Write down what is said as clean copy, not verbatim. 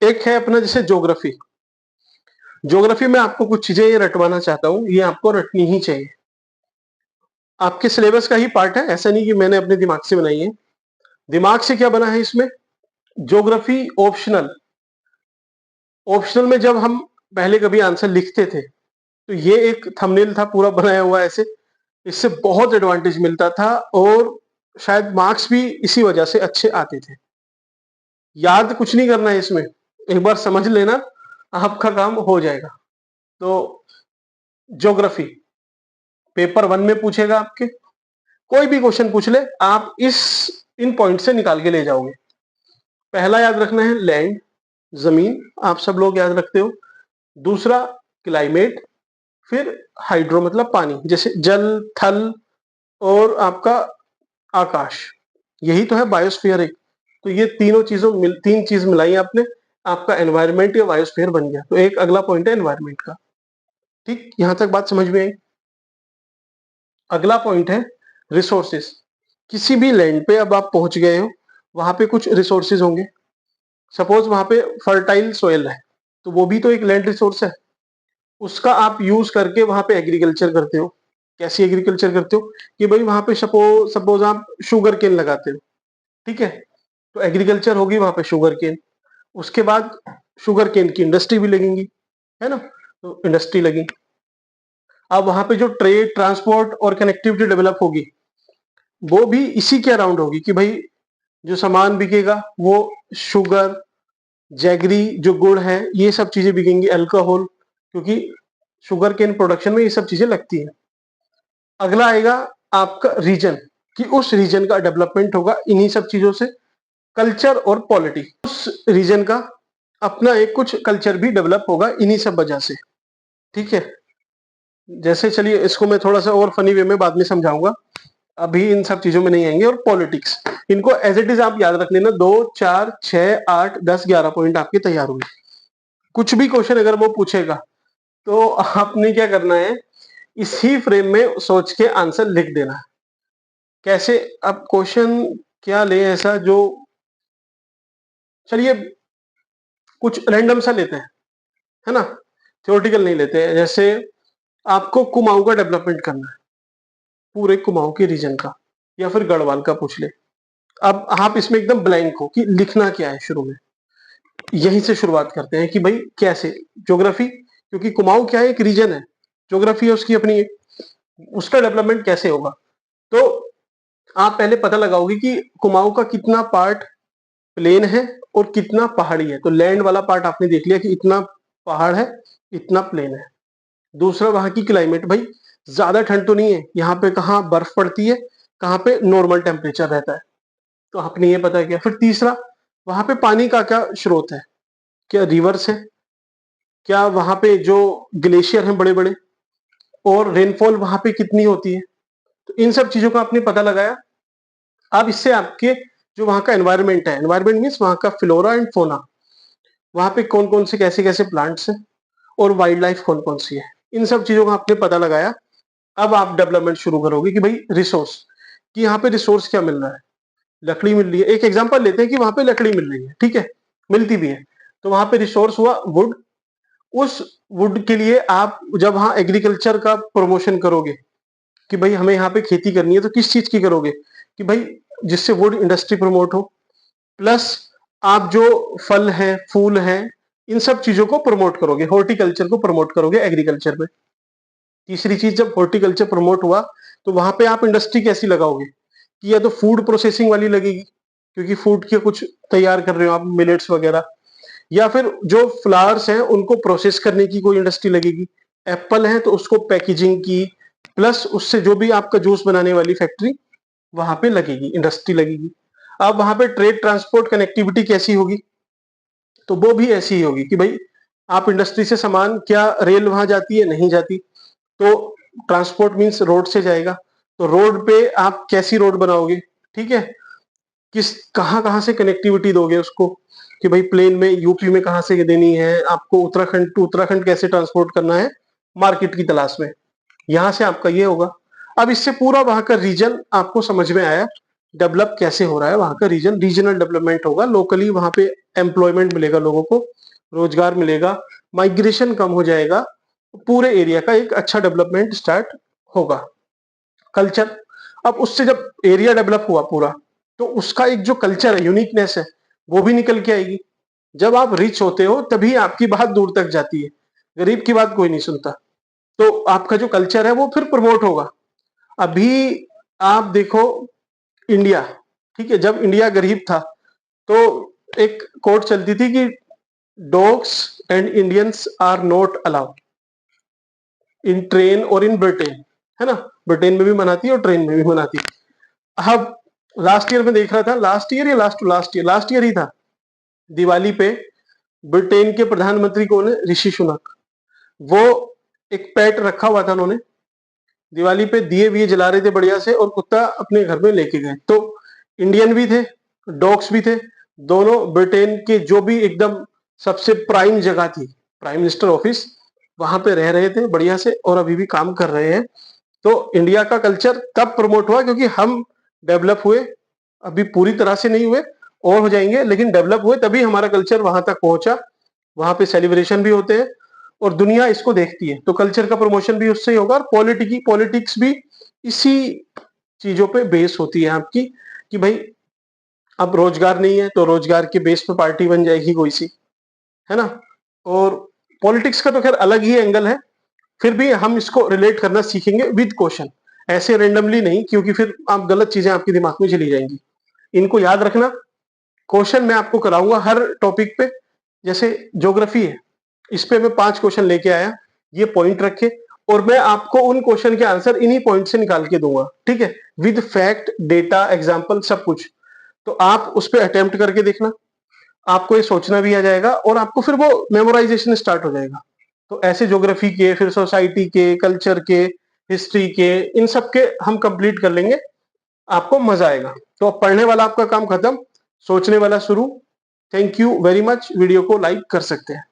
एक है अपना जैसे ज्योग्राफी। ज्योग्राफी में आपको कुछ चीजें ये रटवाना चाहता हूँ, ये आपको रटनी ही चाहिए। आपके सिलेबस का ही पार्ट है, ऐसा नहीं कि मैंने अपने दिमाग से बनाई है। दिमाग से क्या बना है इसमें? Geography optional. ऑप्शनल में जब हम पहले कभी आंसर लिखते थे तो ये एक थंबनेल था पूरा बनाया हुआ ऐसे, इससे बहुत एडवांटेज मिलता था और शायद मार्क्स भी इसी वजह से अच्छे आते थे। याद कुछ नहीं करना है इसमें, एक बार समझ लेना, आपका काम हो जाएगा। तो ज्योग्राफी पेपर 1 में पूछेगा आपके, कोई भी क्वेश्चन पूछ ले, आप इन पॉइंट से निकाल के ले जाओगे। पहला याद रखना है लैंड, जमीन, आप सब लोग याद रखते हो। दूसरा क्लाइमेट, फिर हाइड्रो मतलब पानी, जैसे जल, थल और आपका आकाश, यही तो है बायोस्फीयर एक। तो ये तीन चीज मिलाई आपने, आपका एनवायरमेंट या बायोस्फीयर बन गया। तो एक अगला पॉइंट है एनवायरमेंट का। ठीक, यहां तक बात समझ में आई। अगला पॉइंट है रिसोर्सेस। किसी भी लैंड पे अब आप पहुंच गए हो, वहां पे कुछ रिसोर्सेज होंगे। सपोज वहां पे फर्टाइल सोयल है, तो वो भी तो एक लैंड रिसोर्स है। उसका आप यूज करके वहां पे एग्रीकल्चर करते हो। कैसी एग्रीकल्चर करते हो? कि भाई वहां पे सपोज सपोज आप शुगर केन लगाते हो, ठीक है, तो एग्रीकल्चर होगी वहां पे शुगर केन। उसके बाद शुगर केन की इंडस्ट्री भी लगेंगी, है ना, तो इंडस्ट्री लगी। अब वहां पे जो ट्रेड, ट्रांसपोर्ट और कनेक्टिविटी डेवलप होगी, वो भी इसी के अराउंड होगी कि भाई जो सामान बिकेगा वो शुगर, जैगरी जो गुड़ है, ये सब चीजें बिकेंगी, अल्कोहल, क्योंकि शुगर केन प्रोडक्शन में ये सब चीजें लगती है। अगला आएगा आपका रीजन, कि उस रीजन का डेवलपमेंट होगा इन्हीं सब चीजों से। कल्चर और पॉलिटी, उस रीजन का अपना एक कुछ कल्चर भी डेवलप होगा इन्हीं सब वजह से। ठीक है, जैसे चलिए इसको मैं थोड़ा सा और फनी वे में बाद में समझाऊंगा, अभी इन सब चीजों में नहीं आएंगे। और पॉलिटिक्स, इनको एज इट इज आप याद रख लेना। 2, 4, 6, 8, 10, 11 पॉइंट आपके तैयार हुए। कुछ भी क्वेश्चन अगर वो पूछेगा तो आपने क्या करना है, इसी फ्रेम में सोच के आंसर लिख देना है। कैसे? अब क्वेश्चन क्या ले ऐसा जो, चलिए कुछ रैंडम सा लेते हैं, है ना, थ्योरेटिकल नहीं लेते हैं। जैसे आपको कुमाऊं का डेवलपमेंट करना है, पूरे कुमाऊं के रीजन का, या फिर गढ़वाल का पूछ ले। अब आप इसमें एकदम ब्लैंक हो कि लिखना क्या है शुरू में। यहीं से शुरुआत करते हैं कि भाई कैसे ज्योग्राफी, क्योंकि कुमाऊं क्या है, एक रीजन है, ज्योग्राफी है उसकी अपनी एक, उसका डेवलपमेंट कैसे होगा। तो आप पहले पता लगाओगे कि कुमाऊं का कितना पार्ट प्लेन है और कितना पहाड़ी है। तो लैंड वाला पार्ट आपने देख लिया कि इतना पहाड़ है, इतना प्लेन है। दूसरा वहां की क्लाइमेट, भाई ज्यादा ठंड तो नहीं है यहाँ पे, कहाँ बर्फ पड़ती है, कहाँ पे नॉर्मल टेम्परेचर रहता है, तो आपने ये पता किया। फिर तीसरा, वहां पे पानी का क्या स्रोत है, क्या रिवर्स है, क्या वहां पे जो ग्लेशियर हैं बड़े बड़े, और रेनफॉल वहां पे कितनी होती है। तो इन सब चीजों का आपने पता लगाया। अब इससे आपके जो वहां का एनवायरमेंट है, एनवायरमेंट मीन्स वहां का फ्लोरा एंड फोना, वहां पे कौन कौन से कैसे कैसे प्लांट्स हैं और वाइल्ड लाइफ कौन कौन सी है, इन सब चीजों का आपने पता लगाया। अब आप डेवलपमेंट शुरू करोगे कि भाई रिसोर्स, कि यहाँ पे रिसोर्स क्या मिल रहा है, लकड़ी मिल रही है। एक एग्जांपल लेते हैं कि वहां पे लकड़ी मिल रही है, ठीक है, मिलती भी है, तो वहां पे रिसोर्स हुआ वुड। उस वुड के लिए आप जब वहां एग्रीकल्चर का प्रमोशन करोगे कि भाई हमें यहाँ पे खेती करनी है, तो किस चीज की करोगे, कि भाई जिससे वुड इंडस्ट्री प्रमोट हो, प्लस आप जो फल है, फूल है, इन सब चीजों को प्रमोट करोगे, हॉर्टिकल्चर को प्रमोट करोगे एग्रीकल्चर में। तीसरी चीज, जब हॉर्टिकल्चर प्रमोट हुआ तो वहां पे आप इंडस्ट्री कैसी लगाओगे, कि या तो फूड प्रोसेसिंग वाली लगेगी, क्योंकि फूड के कुछ तैयार कर रहे हो आप, मिलेट्स वगैरह, या फिर जो फ्लावर्स हैं उनको प्रोसेस करने की कोई इंडस्ट्री लगेगी। एप्पल है तो उसको पैकेजिंग की, प्लस उससे जो भी आपका जूस बनाने वाली फैक्ट्री वहां पे लगेगी, इंडस्ट्री लगेगी। अब वहां पे ट्रेड, ट्रांसपोर्ट, कनेक्टिविटी कैसी होगी, तो वो भी ऐसी ही होगी कि भाई आप इंडस्ट्री से सामान, क्या रेल वहां जाती है, नहीं जाती, तो ट्रांसपोर्ट मींस रोड से जाएगा, तो रोड पे आप कैसी रोड बनाओगे, ठीक है, किस कहाँ कहाँ से कनेक्टिविटी दोगे उसको, कि भाई प्लेन में यूपी में कहाँ से देनी है आपको, उत्तराखंड टू उत्तराखंड कैसे ट्रांसपोर्ट करना है मार्केट की तलाश में, यहां से आपका ये होगा। अब इससे पूरा वहां का रीजन आपको समझ में आया, डेवलप कैसे हो रहा है वहां का रीजन, रीजनल डेवलपमेंट होगा, लोकली वहां पे एम्प्लॉयमेंट मिलेगा, लोगों को रोजगार मिलेगा, माइग्रेशन कम हो जाएगा, पूरे एरिया का एक अच्छा डेवलपमेंट स्टार्ट होगा। कल्चर, अब उससे जब एरिया डेवलप हुआ पूरा, तो उसका एक जो कल्चर है, यूनिकनेस है, वो भी निकल के आएगी। जब आप रिच होते हो तभी आपकी बात दूर तक जाती है, गरीब की बात कोई नहीं सुनता, तो आपका जो कल्चर है वो फिर प्रमोट होगा। अभी आप देखो इंडिया, ठीक है, जब इंडिया गरीब था तो एक कोट चलती थी कि dogs and Indians are not allowed in train और इन ब्रिटेन, है ना, ब्रिटेन में भी मनाती है और ट्रेन में भी मनाती है। अब लास्ट ईयर में देख रहा था, लास्ट ईयर या लास्ट ईयर ही था, दिवाली पे ब्रिटेन के प्रधानमंत्री कौन है, ऋषि सुनक, वो एक पेट रखा हुआ था उन्होंने, दिवाली पे दिए विए जला रहे थे बढ़िया से और कुत्ता अपने घर में लेके गए। तो इंडियन भी थे, डॉग्स भी थे, दोनों ब्रिटेन के जो भी एकदम सबसे प्राइम जगह थी, प्राइम मिनिस्टर ऑफिस, वहां पे रह रहे थे बढ़िया से और अभी भी काम कर रहे हैं। तो इंडिया का कल्चर तब प्रमोट हुआ क्योंकि हम डेवलप हुए, अभी पूरी तरह से नहीं हुए और हो जाएंगे, लेकिन डेवलप हुए तभी हमारा कल्चर वहां तक पहुंचा, वहां पे सेलिब्रेशन भी होते हैं और दुनिया इसको देखती है, तो कल्चर का प्रमोशन भी उससे ही होगा। और पॉलिटिक्स भी इसी चीजों पे बेस होती है आपकी, कि भाई अब रोजगार नहीं है तो रोजगार के बेस पे पार्टी बन जाएगी कोई सी, है ना। और पॉलिटिक्स का तो खैर अलग ही एंगल है, फिर भी हम इसको रिलेट करना सीखेंगे विद क्वेश्चन, ऐसे रेंडमली नहीं, क्योंकि फिर आप गलत चीजें आपके दिमाग में चली जाएंगी। इनको याद रखना, क्वेश्चन मैं आपको कराऊंगा हर टॉपिक पे, जैसे ज्योग्राफी है, इस पे मैं 5 क्वेश्चन लेके आया, ये पॉइंट रखे और मैं आपको उन क्वेश्चन के आंसर इन्हीं पॉइंट से निकाल के दूंगा, ठीक है, विद फैक्ट, डेटा, एग्जाम्पल, सब कुछ। तो आप उस पर अटेम्प्ट करके देखना, आपको ये सोचना भी आ जाएगा और आपको फिर वो मेमोराइजेशन स्टार्ट हो जाएगा। तो ऐसे ज्योग्राफी के, फिर सोसाइटी के, कल्चर के, हिस्ट्री के, इन सब के हम कंप्लीट कर लेंगे, आपको मजा आएगा। तो अब पढ़ने वाला आपका काम खत्म, सोचने वाला शुरू। Thank you very much, video को लाइक कर सकते हैं।